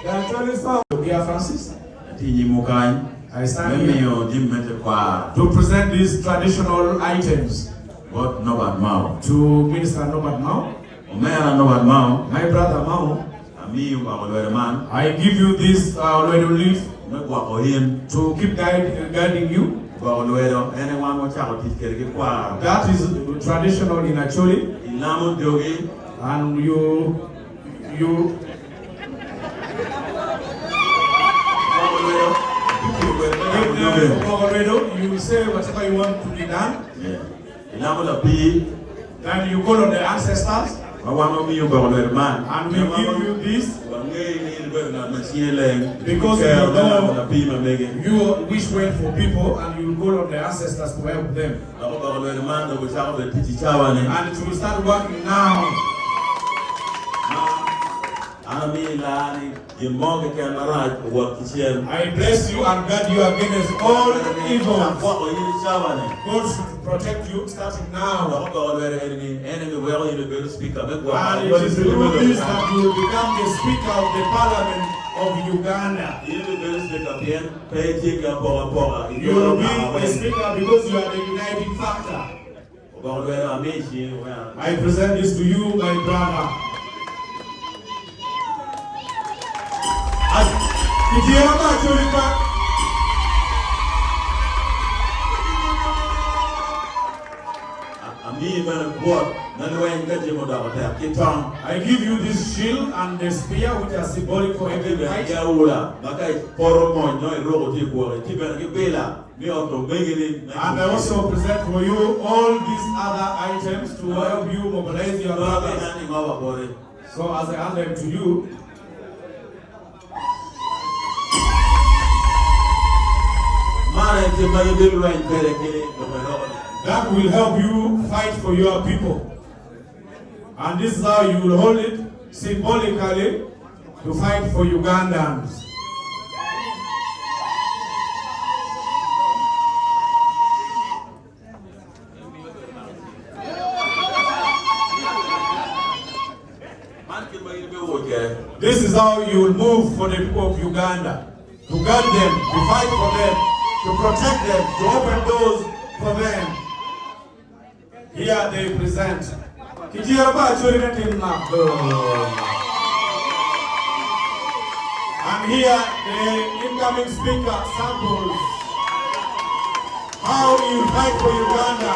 Dear Francis, I stand here to present these traditional items to Minister Norbert Mao. My brother Mao, I give you this leaf to keep guiding you. That is traditional in Acholi. And you say whatever you want to be done. Then you call on the ancestors. And we give you this because you wish well for people, and you call on the ancestors to help them. And it will start working now. I bless you and guard you against all evil. God should protect you starting now. And it is through this that you will become the Speaker of the Parliament of Uganda. You will be the Speaker because you are the uniting factor. I present this to you, my brother. I give you this shield and the spear, which are symbolic for every fight. And I also present for you all these other items to help you mobilize your brothers. So as I hand them to you, that will help you fight for your people. And this is how you will hold it symbolically to fight for Ugandans. This is how you will move for the people of Uganda. To guard them, to fight for them, to protect them, to open doors for them. Here they present. And here the incoming speaker samples how you fight for Uganda.